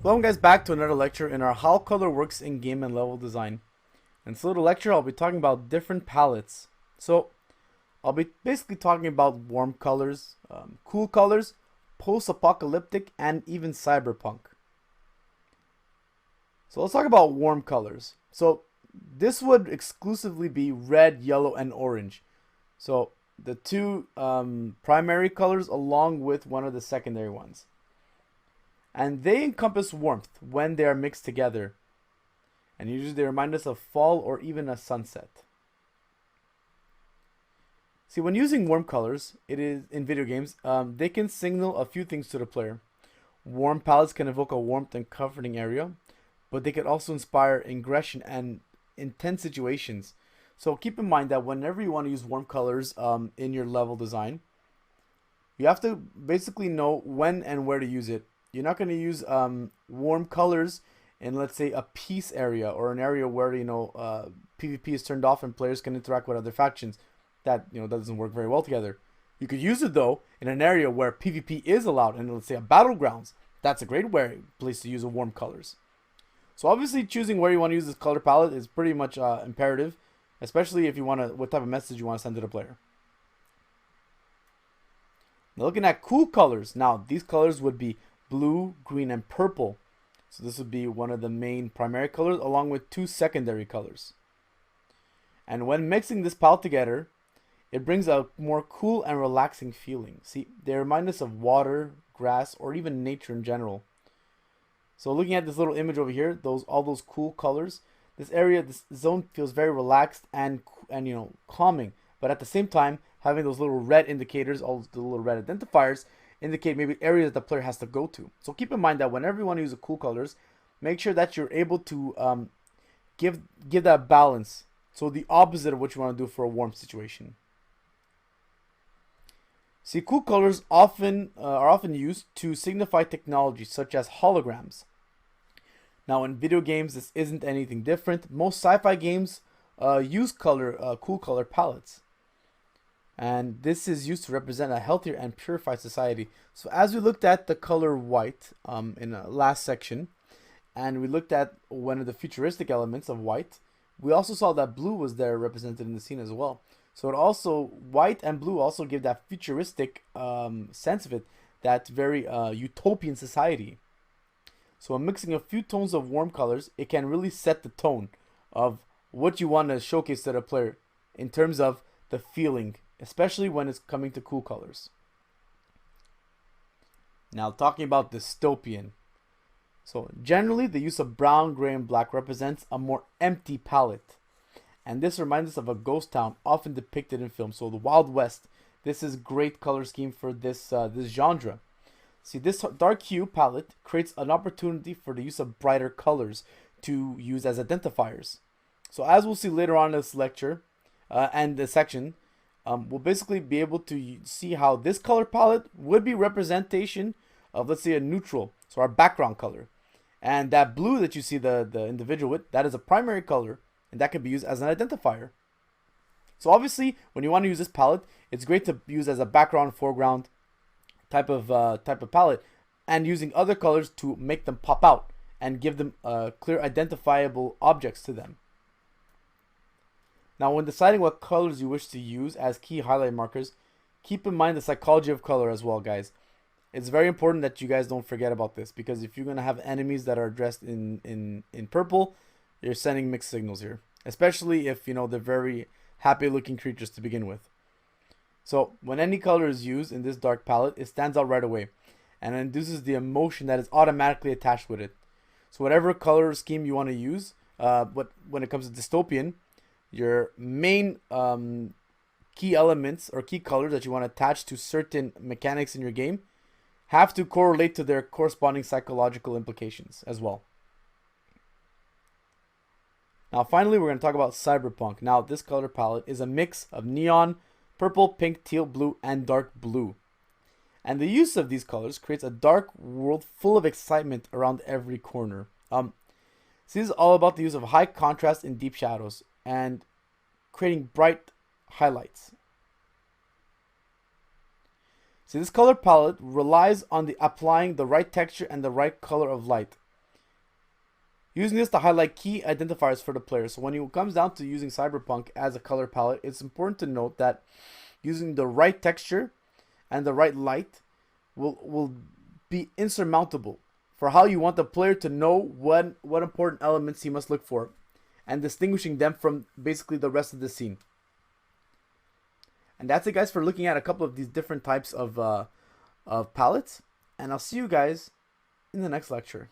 Welcome guys back to another lecture in our How Color Works in Game and Level Design. In this little lecture I'll be talking about different palettes. So I'll be basically talking about warm colors, cool colors, post-apocalyptic, and even cyberpunk. So let's talk about warm colors. So this would exclusively be red, yellow, and orange. So the two primary colors along with one of the secondary ones. And they encompass warmth when they are mixed together. And usually they remind us of fall or even a sunset. See, when using warm colors, it is in video games, they can signal a few things to the player. Warm palettes can evoke a warmth and comforting area, but they can also inspire aggression and intense situations. So keep in mind that whenever you want to use warm colors in your level design, you have to basically know when and where to use it. You're not going to use warm colors in, let's say, a peace area or an area where PvP is turned off and players can interact with other factions. That doesn't work very well together. You could use it though in an area where PvP is allowed, and let's say a battlegrounds. That's a great place to use warm colors. So obviously, choosing where you want to use this color palette is pretty much imperative, especially if you want to what type of message you want to send to the player. Now looking at cool colors. Now these colors would be blue, green, and purple. So this would be one of the main primary colors along with two secondary colors. And when mixing this palette together, it brings a more cool and relaxing feeling. See, they remind us of water, grass, or even nature in general. So looking at this little image over here, all those cool colors, this zone feels very relaxed and calming. But at the same time, having those little red indicators, all the little red identifiers, indicate maybe areas the player has to go to. So keep in mind that whenever you want to use the cool colors, make sure that you're able to give that balance. So the opposite of what you want to do for a warm situation. See, cool colors are often used to signify technology such as holograms. Now in video games, this isn't anything different. Most sci-fi games use cool color palettes. And this is used to represent a healthier and purified society. So as we looked at the color white in the last section, and we looked at one of the futuristic elements of white, we also saw that blue was there represented in the scene as well. So white and blue also give that futuristic sense of it, that very utopian society. So when mixing a few tones of warm colors, it can really set the tone of what you want to showcase to the player in terms of the feeling, especially when it's coming to cool colors. Now talking about dystopian. So generally the use of brown, gray, and black represents a more empty palette. And this reminds us of a ghost town often depicted in film. So the Wild West, this is great color scheme for this genre. See, this dark hue palette creates an opportunity for the use of brighter colors to use as identifiers. So as we'll see later on in this lecture and this section, we'll basically be able to see how this color palette would be representation of, let's say, a neutral, so our background color. And that blue that you see the individual with, that is a primary color, and that can be used as an identifier. So obviously, when you want to use this palette, it's great to use as a background, foreground type of palette, and using other colors to make them pop out and give them clear identifiable objects to them. Now, when deciding what colors you wish to use as key highlight markers, keep in mind the psychology of color as well, guys. It's very important that you guys don't forget about this, because if you're going to have enemies that are dressed in purple, you're sending mixed signals here. Especially if, they're very happy looking creatures to begin with. So, when any color is used in this dark palette, it stands out right away and induces the emotion that is automatically attached with it. So, whatever color scheme you want to use, when it comes to dystopian, your main key elements or key colors that you want to attach to certain mechanics in your game have to correlate to their corresponding psychological implications as well. Now finally, we're going to talk about cyberpunk. Now this color palette is a mix of neon, purple, pink, teal, blue, and dark blue. And the use of these colors creates a dark world full of excitement around every corner. So this is all about the use of high contrast and deep shadows and creating bright highlights. So this color palette relies on applying the right texture and the right color of light. Using this to highlight key identifiers for the player. So when it comes down to using Cyberpunk as a color palette, it's important to note that using the right texture and the right light will be insurmountable for how you want the player to know what important elements he must look for, and distinguishing them from basically the rest of the scene. And that's it, guys, for looking at a couple of these different types of palettes. And I'll see you guys in the next lecture.